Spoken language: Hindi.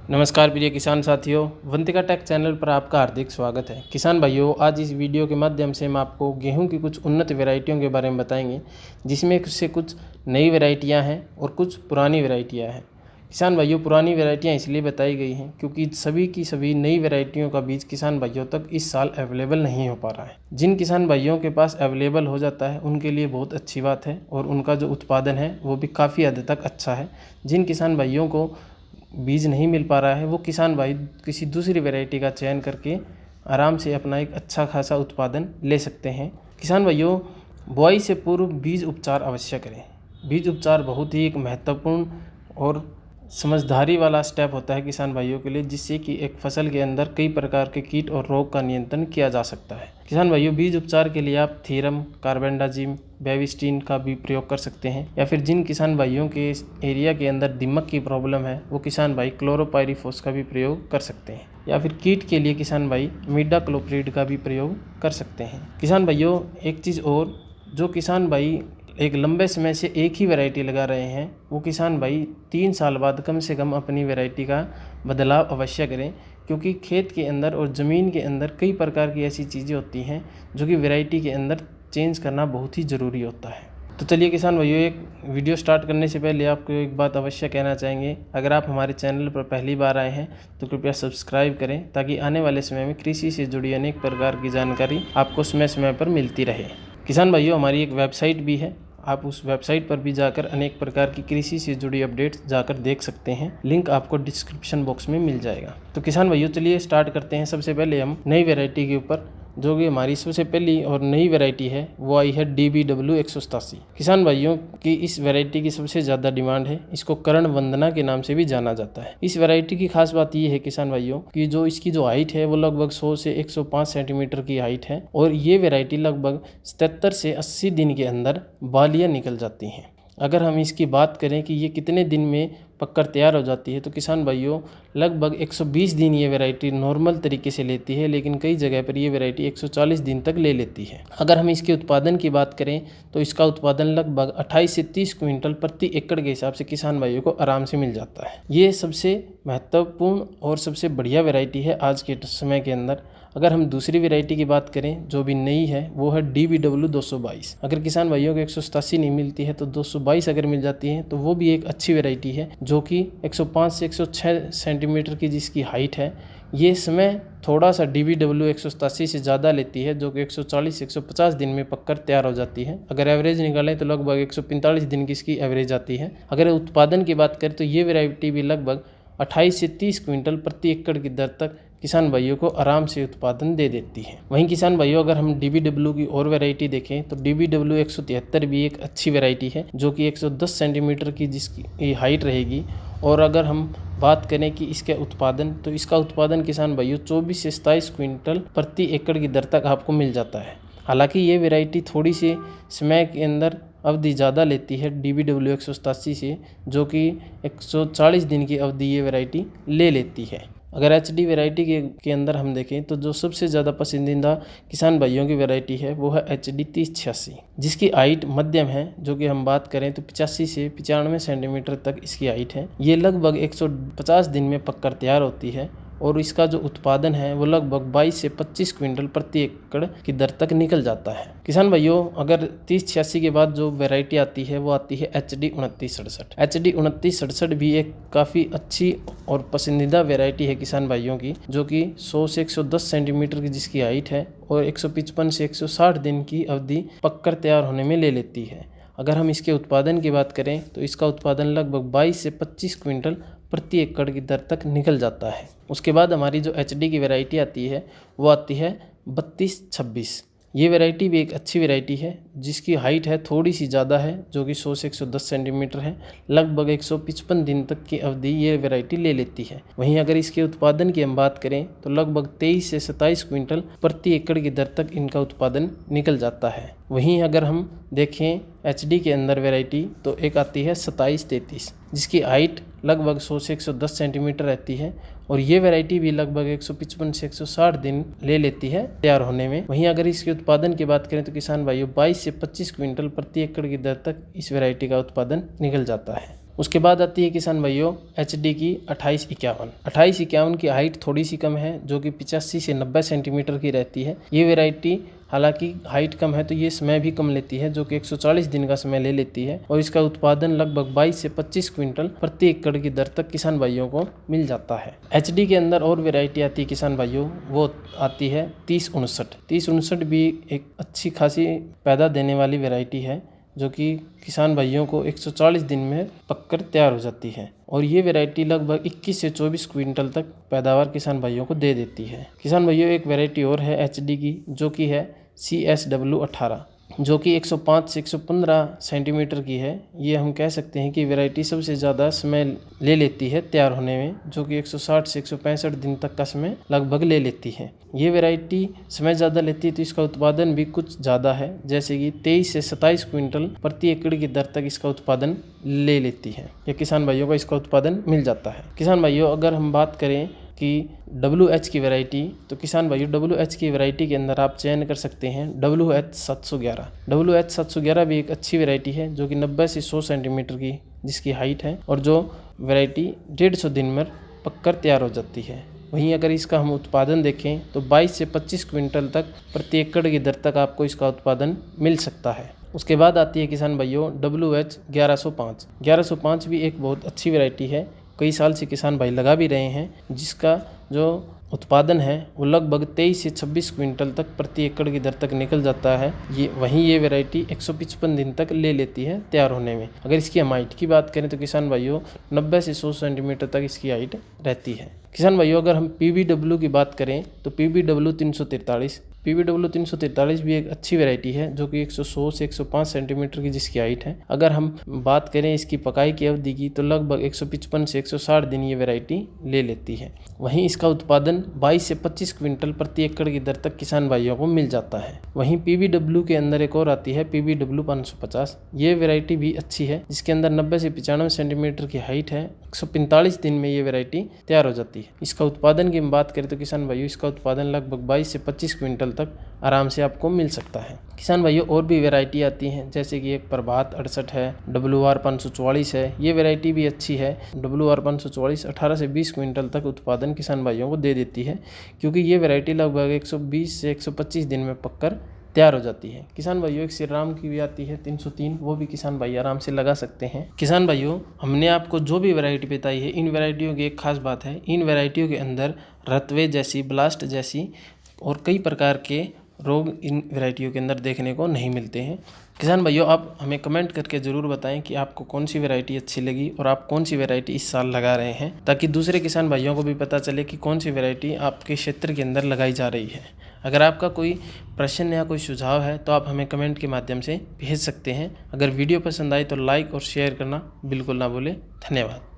नमस्कार प्रिय किसान साथियों, वंतिका टेक चैनल पर आपका हार्दिक स्वागत है। किसान भाइयों, आज इस वीडियो के माध्यम से हम आपको गेहूं की कुछ उन्नत वैरायटियों के बारे में बताएंगे, जिसमें से कुछ नई वैरायटियां हैं और कुछ पुरानी वैरायटियां हैं। किसान भाइयों, पुरानी वैरायटियां इसलिए बताई गई हैं क्योंकि सभी की सभी नई वैरायटियों का बीज किसान भाइयों तक इस साल अवेलेबल नहीं हो पा रहा है। जिन किसान भाइयों के पास अवेलेबल हो जाता है उनके लिए बहुत अच्छी बात है और उनका जो उत्पादन है वो भी काफ़ी हद तक अच्छा है। जिन किसान भाइयों को बीज नहीं मिल पा रहा है वो किसान भाई किसी दूसरी वैरायटी का चयन करके आराम से अपना एक अच्छा खासा उत्पादन ले सकते हैं। किसान भाइयों, बुआई से पूर्व बीज उपचार अवश्य करें। बीज उपचार बहुत ही एक महत्वपूर्ण और समझदारी वाला स्टेप होता है किसान भाइयों के लिए, जिससे कि एक फसल के अंदर कई प्रकार के कीट और रोग का नियंत्रण किया जा सकता है। किसान भाइयों, बीज उपचार के लिए आप थीरम, कार्बेंडाजिम, बेविस्टीन का भी प्रयोग कर सकते हैं, या फिर जिन किसान भाइयों के एरिया के अंदर दीमक की प्रॉब्लम है वो किसान भाई क्लोरोपाइरीफॉस का भी प्रयोग कर सकते हैं, या फिर कीट के लिए किसान भाई इमिडाक्लोप्रिड का भी प्रयोग कर सकते हैं। किसान भाइयों, एक चीज़ और, जो किसान भाई एक लंबे समय से एक ही वैरायटी लगा रहे हैं वो किसान भाई 3 साल बाद कम से कम अपनी वैरायटी का बदलाव अवश्य करें, क्योंकि खेत के अंदर और ज़मीन के अंदर कई प्रकार की ऐसी चीज़ें होती हैं जो कि वैरायटी के अंदर चेंज करना बहुत ही ज़रूरी होता है। तो चलिए किसान भाइयों, एक वीडियो स्टार्ट करने से पहले आपको एक बात अवश्य कहना चाहेंगे। अगर आप हमारे चैनल पर पहली बार आए हैं तो कृपया सब्सक्राइब करें, ताकि आने वाले समय में कृषि से जुड़ी अनेक प्रकार की जानकारी आपको समय समय पर मिलती रहे। किसान भाइयों, हमारी एक वेबसाइट भी है, आप उस वेबसाइट पर भी जाकर अनेक प्रकार की कृषि से जुड़ी अपडेट्स जाकर देख सकते हैं। लिंक आपको डिस्क्रिप्शन बॉक्स में मिल जाएगा। तो किसान भाइयों, चलिए स्टार्ट करते हैं। सबसे पहले हम नई वैरायटी के ऊपर, जो कि हमारी सबसे पहली और नई वैरायटी है, वो आई है DBW 187। किसान भाइयों की इस वैरायटी की सबसे ज़्यादा डिमांड है। इसको कर्ण वंदना के नाम से भी जाना जाता है। इस वैरायटी की खास बात ये है किसान भाइयों कि जो इसकी जो हाइट है वो लगभग 100 से 105 सेंटीमीटर की हाइट है, और ये वैरायटी लगभग 77 से 80 दिन के अंदर बालियाँ निकल जाती हैं। अगर हम इसकी बात करें कि ये कितने दिन में पककर तैयार हो जाती है, तो किसान भाइयों लगभग 120 दिन ये वैरायटी नॉर्मल तरीके से लेती है, लेकिन कई जगह पर ये वैरायटी 140 दिन तक ले लेती है। अगर हम इसके उत्पादन की बात करें तो इसका उत्पादन लगभग 28 से 30 क्विंटल प्रति एकड़ के हिसाब से किसान भाइयों को आराम से मिल जाता है। ये सबसे महत्वपूर्ण और सबसे बढ़िया वैरायटी है आज के समय के अंदर। अगर हम दूसरी वैरायटी की बात करें जो भी नई है, वो है DBW 222। अगर किसान भाइयों को 187 नहीं मिलती है तो 222 अगर मिल जाती है तो वो भी एक अच्छी वैरायटी है, जो कि 105 से 106 सेंटीमीटर की जिसकी हाइट है। ये समय थोड़ा सा DBW 187 से ज़्यादा लेती है, जो कि 140 से 150 दिन में पककर तैयार हो जाती है। अगर एवरेज निकालें तो लगभग 145 दिन की इसकी एवरेज आती है। अगर उत्पादन की बात करें तो ये वैरायटी भी लगभग 28 से 30 क्विंटल प्रति एकड़ की दर तक किसान भाइयों को आराम से उत्पादन दे देती है। वहीं किसान भाइयों, अगर हम DBW की और वैरायटी देखें तो DBW 173 भी एक अच्छी वैरायटी है, जो कि 110 सेंटीमीटर की जिसकी हाइट रहेगी। और अगर हम बात करें कि इसके उत्पादन, तो इसका उत्पादन किसान भाइयों 24 से 27 क्विंटल प्रति एकड़ की दर तक आपको मिल जाता है। हालांकि ये वैरायटी थोड़ी सी समय के अंदर अवधि ज़्यादा लेती है DBW 187 से, जो कि 140 दिन की अवधि ये वैरायटी ले लेती है। अगर HD वैरायटी के अंदर हम देखें तो जो सबसे ज़्यादा पसंदीदा किसान भाइयों की वैरायटी है वो है HD 3086, जिसकी हाइट मध्यम है, जो कि हम बात करें तो 85 से 95 सेंटीमीटर तक इसकी हाइट है। ये लगभग 150 दिन में पककर तैयार होती है, और इसका जो उत्पादन है वो लगभग 22 से 25 क्विंटल प्रति एकड़ की दर तक निकल जाता है। किसान भाइयों, अगर 3086 के बाद जो वैरायटी आती है वो आती है HD 2967। HD 2967 भी एक काफ़ी अच्छी और पसंदीदा वैरायटी है किसान भाइयों की, जो कि 100 से 110 सेंटीमीटर की जिसकी हाइट है और 155 से 160 दिन की अवधि पककर तैयार होने में ले लेती है। अगर हम इसके उत्पादन की बात करें तो इसका उत्पादन लगभग 22 से 25 क्विंटल प्रति एकड़ की दर तक निकल जाता है। उसके बाद हमारी जो HD की वैरायटी आती है वो आती है 3226। ये वैरायटी भी एक अच्छी वैरायटी है, जिसकी हाइट है थोड़ी सी ज़्यादा है, जो कि 100 से 110 सेंटीमीटर है। लगभग 155 दिन तक की अवधि ये वैरायटी ले लेती है। वहीं अगर इसके उत्पादन की हम बात करें तो लगभग 23 से 27 क्विंटल प्रति एकड़ की दर तक इनका उत्पादन निकल जाता है। वहीं अगर हम देखें HD के अंदर वैरायटी, तो एक आती है 2733, जिसकी हाइट लगभग 100 से 110 सेंटीमीटर रहती है, और ये वैरायटी भी लगभग 155 से 160 दिन ले लेती है तैयार होने में। वहीं अगर इसके उत्पादन की बात करें तो किसान भाइयों 22 से 25 क्विंटल प्रति एकड़ की दर तक इस वैरायटी का उत्पादन निकल जाता है। उसके बाद आती है किसान भाइयों HD की 2851 की हाइट थोड़ी सी कम है, जो कि 85 से 90 सेंटीमीटर की रहती है। ये वैरायटी हालांकि हाइट कम है तो ये समय भी कम लेती है, जो कि 140 दिन का समय ले लेती है, और इसका उत्पादन लगभग 22 से 25 क्विंटल प्रति एकड़ की दर तक किसान भाइयों को मिल जाता है। HD के अंदर और वैरायटी आती है किसान भाइयों, वो आती है 3059 भी एक अच्छी खासी पैदा देने वाली वैरायटी है, जो कि किसान भाइयों को 140 दिन में पककर तैयार हो जाती है, और ये वैरायटी लगभग 21 से 24 क्विंटल तक पैदावार किसान भाइयों को दे देती है। किसान भाइयों एक वैरायटी और है HD की, जो कि है CSW18, जो कि 105 से 115 सेंटीमीटर की है। ये हम कह सकते हैं कि वैरायटी सबसे ज़्यादा समय ले लेती है तैयार होने में, जो कि 160 से 165 दिन तक का समय लगभग ले लेती है। ये वैरायटी समय ज़्यादा लेती है तो इसका उत्पादन भी कुछ ज़्यादा है, जैसे कि 23 से 27 क्विंटल प्रति एकड़ की दर तक इसका उत्पादन ले लेती है, या किसान भाइयों को इसका उत्पादन मिल जाता है। किसान भाइयों अगर हम बात करें कि WH की वैरायटी, तो किसान भाइयों WH की वैरायटी के अंदर आप चयन कर सकते हैं WH711। WH711 भी एक अच्छी वैरायटी है, जो कि 90 से 100 सेंटीमीटर की जिसकी हाइट है, और जो वैरायटी 150 दिन में पककर तैयार हो जाती है। वहीं अगर इसका हम उत्पादन देखें तो 22 से 25 क्विंटल तक प्रति एकड़ की दर तक आपको इसका उत्पादन मिल सकता है। उसके बाद आती है किसान भाइयों WH1105। 1105 भी एक बहुत अच्छी वैरायटी है, कई साल से किसान भाई लगा भी रहे हैं, जिसका जो उत्पादन है वो लगभग 23 से 26 क्विंटल तक प्रति एकड़ की दर तक निकल जाता है। ये वैरायटी 155 दिन तक ले लेती है तैयार होने में। अगर इसकी हम हाइट की बात करें तो किसान भाइयों 90 से 100 सेंटीमीटर तक इसकी हाइट रहती है। किसान भाइयों अगर हम PBW की बात करें तो PBW 343 भी एक अच्छी वैरायटी है, जो कि 100 से 105 सेंटीमीटर की जिसकी हाइट है। अगर हम बात करें इसकी पकाई की अवधि की तो लगभग 155 से 160 दिन ये वैरायटी ले लेती है। वहीं इसका उत्पादन 22 से 25 क्विंटल प्रति एकड़ की दर तक किसान भाइयों को मिल जाता है। वहीं PBW के अंदर एक और आती है PBW 550। ये वैरायटी भी अच्छी है, जिसके अंदर 90 से 95 सेंटीमीटर की हाइट है। 145 दिन में ये वैरायटी तैयार हो जाती है। इसका उत्पादन की हम बात करें तो किसान भाइयों इसका उत्पादन लगभग 22 से 25 क्विंटल तक आराम से आपको मिल सकता है। किसान भाइयों और भी वैरायटी आती हैं, जैसे कि एक प्रभात 68 है, WR 544 है। ये वैरायटी भी अच्छी है। WR 544 18 से 20 क्विंटल तक उत्पादन किसान भाइयों को दे देती है, क्योंकि ये वैरायटी लगभग 120 से 125 दिन में पककर तैयार हो जाती है। किसान भाइयों एक श्री राम की भी आती है 303, वो भी किसान भाई आराम से लगा सकते हैं। किसान भाइयों हमने आपको जो भी वैरायटी बताई है, इन वैरायटियों की एक खास बात है, इन वैरायटियों के अंदर रतवे जैसी, ब्लास्ट जैसी और कई प्रकार के रोग इन वैरायटियों के अंदर देखने को नहीं मिलते हैं। किसान भाइयों आप हमें कमेंट करके ज़रूर बताएं कि आपको कौन सी वैरायटी अच्छी लगी और आप कौन सी वैरायटी इस साल लगा रहे हैं, ताकि दूसरे किसान भाइयों को भी पता चले कि कौन सी वैरायटी आपके क्षेत्र के अंदर लगाई जा रही है। अगर आपका कोई प्रश्न या कोई सुझाव है तो आप हमें कमेंट के माध्यम से भेज सकते हैं। अगर वीडियो पसंद आए तो लाइक और शेयर करना बिल्कुल ना भूलें। धन्यवाद।